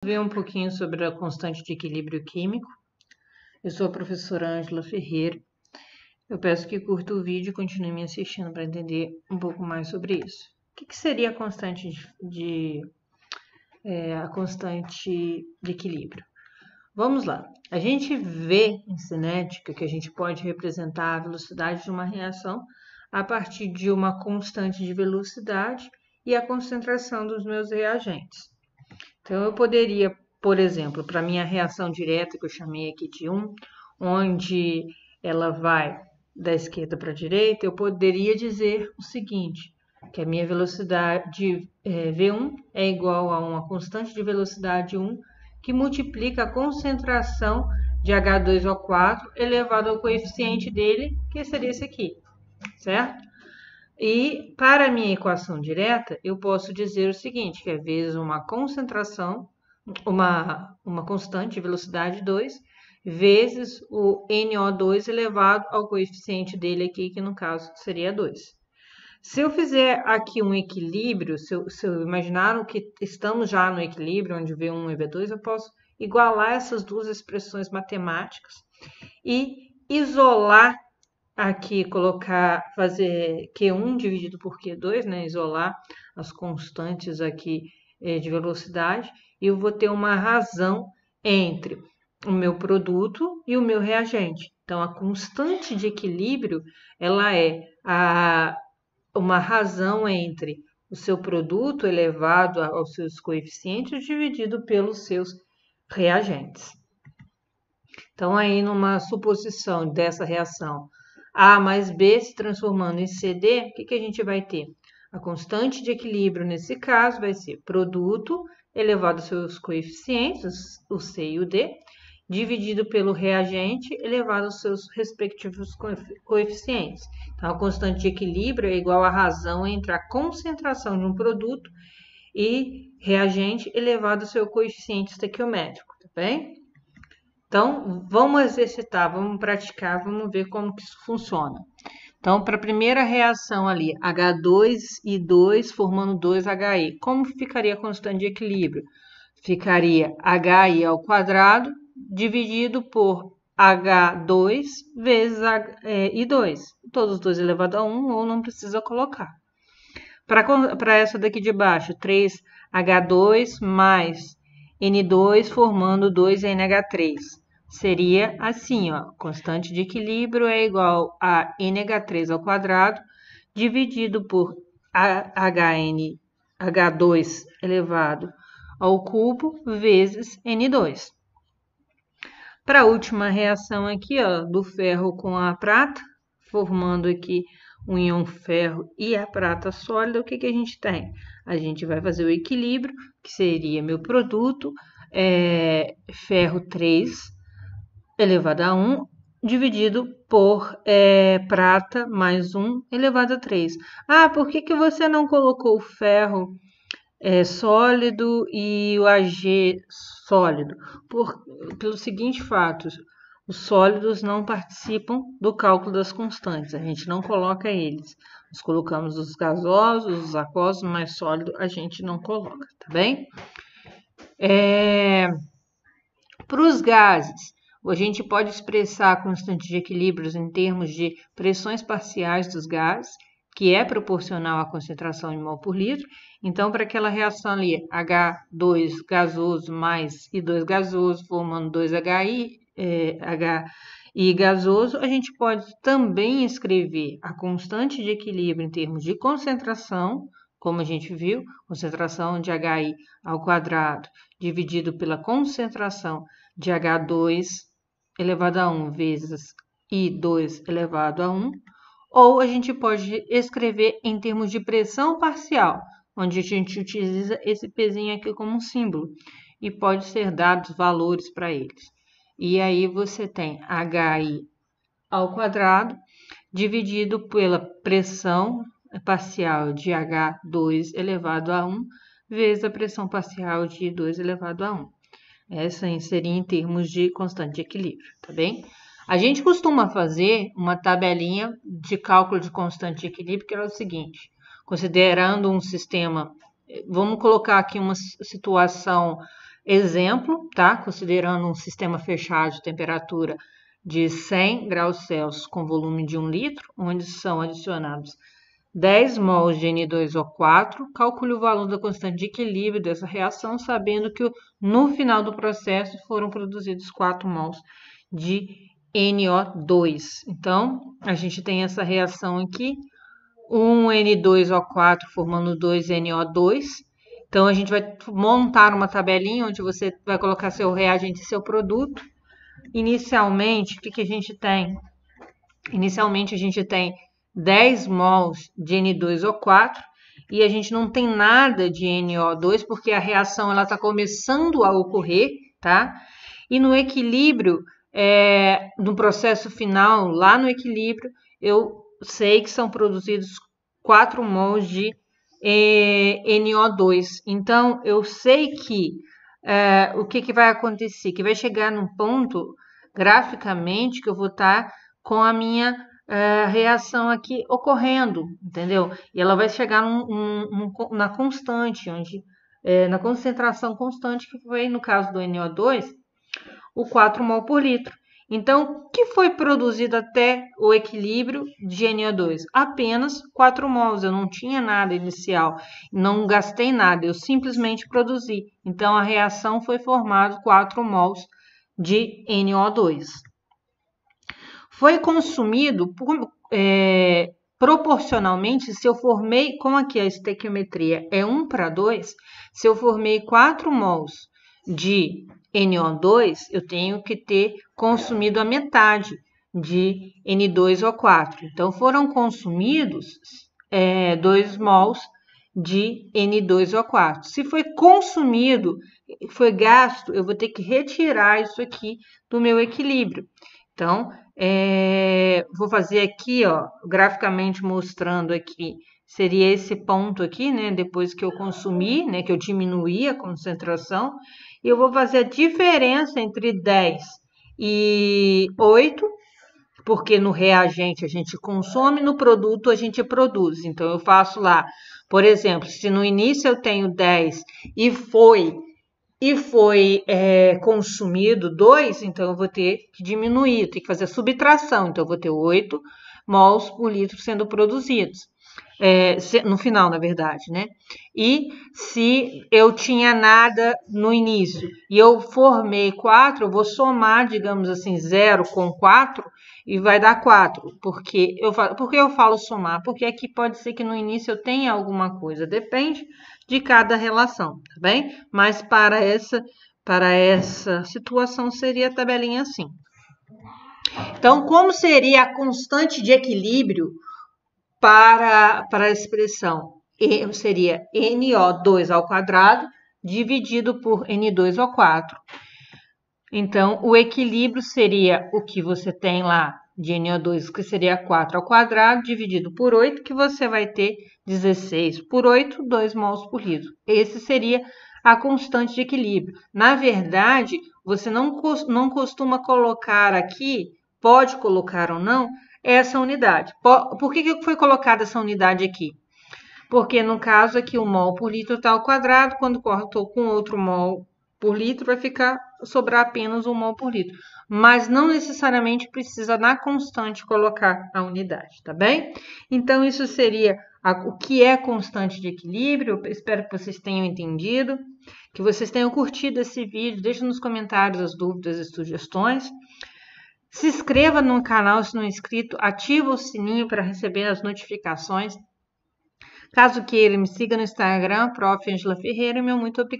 Ver um pouquinho sobre a constante de equilíbrio químico. Eu sou a professora Ângela Ferreira. Eu peço que curta o vídeo e continue me assistindo para entender um pouco mais sobre isso. O que seria a constante de equilíbrio? Vamos lá. A gente vê em cinética que a gente pode representar a velocidade de uma reação a partir de uma constante de velocidade e a concentração dos meus reagentes. Então, eu poderia, por exemplo, para minha reação direta, que eu chamei aqui de 1, onde ela vai da esquerda para a direita, eu poderia dizer o seguinte, que a minha velocidade V1 é igual a uma constante de velocidade 1, que multiplica a concentração de H2O4 elevado ao coeficiente dele, que seria esse aqui, certo? E para a minha equação direta, eu posso dizer o seguinte, que é vezes uma concentração, uma constante de velocidade 2, vezes o NO2 elevado ao coeficiente dele aqui, que no caso seria 2. Se eu fizer aqui um equilíbrio, se eu imaginar que estamos já no equilíbrio, onde V1 e V2, eu posso igualar essas duas expressões matemáticas e isolar aqui, fazer Q1 dividido por Q2, né? Isolar as constantes aqui de velocidade, e eu vou ter uma razão entre o meu produto e o meu reagente. Então, a constante de equilíbrio, ela é uma razão entre o seu produto elevado aos seus coeficientes dividido pelos seus reagentes. Então, aí numa suposição dessa reação A mais B se transformando em CD, o que a gente vai ter? A constante de equilíbrio nesse caso vai ser produto elevado aos seus coeficientes, o C e o D, dividido pelo reagente elevado aos seus respectivos coeficientes. Então, a constante de equilíbrio é igual à razão entre a concentração de um produto e reagente elevado ao seu coeficiente estequiométrico, tá bem? Então, vamos exercitar, vamos praticar, vamos ver como que isso funciona. Então, para a primeira reação ali, H2I2 formando 2HI, como ficaria a constante de equilíbrio? Ficaria HI ao quadrado dividido por H2 vezes I2. Todos os dois elevado a 1 ou não precisa colocar. Para essa daqui de baixo, 3H2 mais N2 formando 2NH3. Seria assim, ó, constante de equilíbrio é igual a NH3 ao quadrado dividido por H2 elevado ao cubo vezes N2. Para a última reação aqui, ó, do ferro com a prata, formando aqui o íon ferro e a prata sólida, o que a gente tem? A gente vai fazer o equilíbrio, que seria meu produto, ferro 3 elevado a 1, dividido por prata mais 1 elevado a 3. Ah, por que você não colocou o ferro sólido e o Ag sólido? Pelo seguinte fato, os sólidos não participam do cálculo das constantes, a gente não coloca eles. Nós colocamos os gasosos, os aquosos, mas sólido a gente não coloca, tá bem? Para os gases, a gente pode expressar a constante de equilíbrios em termos de pressões parciais dos gases, que é proporcional à concentração de mol por litro. Então, para aquela reação ali, H2 gasoso mais I2 gasoso, formando 2HI gasoso, a gente pode também escrever a constante de equilíbrio em termos de concentração, como a gente viu, concentração de HI ao quadrado dividido pela concentração de H2 elevado a 1 vezes I2 elevado a 1, ou a gente pode escrever em termos de pressão parcial, onde a gente utiliza esse pezinho aqui como um símbolo, e pode ser dados valores para eles. E aí você tem HI ao quadrado dividido pela pressão parcial de H2 elevado a 1 vezes a pressão parcial de I2 elevado a 1. Essa seria em termos de constante de equilíbrio, tá bem? A gente costuma fazer uma tabelinha de cálculo de constante de equilíbrio, que é o seguinte, considerando um sistema, vamos colocar aqui uma situação exemplo, tá? Considerando um sistema fechado de temperatura de 100 graus Celsius com volume de 1 litro, onde são adicionados 10 mols de N2O4, calcule o valor da constante de equilíbrio dessa reação, sabendo que no final do processo foram produzidos 4 mols de NO2. Então, a gente tem essa reação aqui, um N2O4 formando 2 NO2. Então, a gente vai montar uma tabelinha onde você vai colocar seu reagente e seu produto. Inicialmente, o que a gente tem? Inicialmente, a gente tem 10 mols de N2O4 e a gente não tem nada de NO2 porque a reação está começando a ocorrer, tá? E no equilíbrio, no processo final, lá no equilíbrio, eu sei que são produzidos 4 mols de NO2. Então, eu sei que o que vai acontecer? Que vai chegar num ponto, graficamente, que eu vou estar com a minha reação aqui ocorrendo, entendeu? E ela vai chegar na constante, na concentração constante, que foi, no caso do NO2, o 4 mol por litro. Então, o que foi produzido até o equilíbrio de NO2? Apenas 4 mols. Eu não tinha nada inicial, não gastei nada, eu simplesmente produzi. Então, a reação foi formada 4 mols de NO2. Foi consumido proporcionalmente, se eu formei, como aqui a estequiometria é 1:2, se eu formei 4 mols de NO2, eu tenho que ter consumido a metade de N2O4. Então, foram consumidos 2 mols de N2O4. Se foi consumido, foi gasto, eu vou ter que retirar isso aqui do meu equilíbrio. Então, vou fazer aqui, ó, graficamente mostrando aqui, seria esse ponto aqui, né, depois que eu consumi, né, que eu diminuí a concentração, e eu vou fazer a diferença entre 10 e 8, porque no reagente a gente consome, no produto a gente produz. Então, eu faço lá, por exemplo, se no início eu tenho 10 e foi consumido 2, então eu vou ter que diminuir, ter que fazer a subtração. Então, eu vou ter 8 mols por litro sendo produzidos. No final, na verdade, né? E se eu tinha nada no início e eu formei 4, eu vou somar, digamos assim, 0 com 4 e vai dar 4. Por que eu falo somar? Porque aqui pode ser que no início eu tenha alguma coisa, depende de cada relação, tá bem? Mas para essa situação seria a tabelinha assim. Então, como seria a constante de equilíbrio para a expressão? Seria NO2 ao quadrado dividido por N2O4. Então, o equilíbrio seria o que você tem lá de NO2, que seria 4 ao quadrado, dividido por 8, que você vai ter 16 por 8, 2 mols por litro. Esse seria a constante de equilíbrio. Na verdade, você não costuma colocar aqui, pode colocar ou não, essa unidade. Por que foi colocada essa unidade aqui? Porque no caso aqui o mol por litro está ao quadrado, quando corto com outro mol por litro vai sobrar apenas 1 mol por litro. Mas não necessariamente precisa na constante colocar a unidade, tá bem? Então, isso seria o que é constante de equilíbrio. Eu espero que vocês tenham entendido, que vocês tenham curtido esse vídeo. Deixe nos comentários as dúvidas e sugestões. Se inscreva no canal se não é inscrito, ativa o sininho para receber as notificações. Caso queira, me siga no Instagram, Prof. Angela Ferreira, e meu muito obrigada.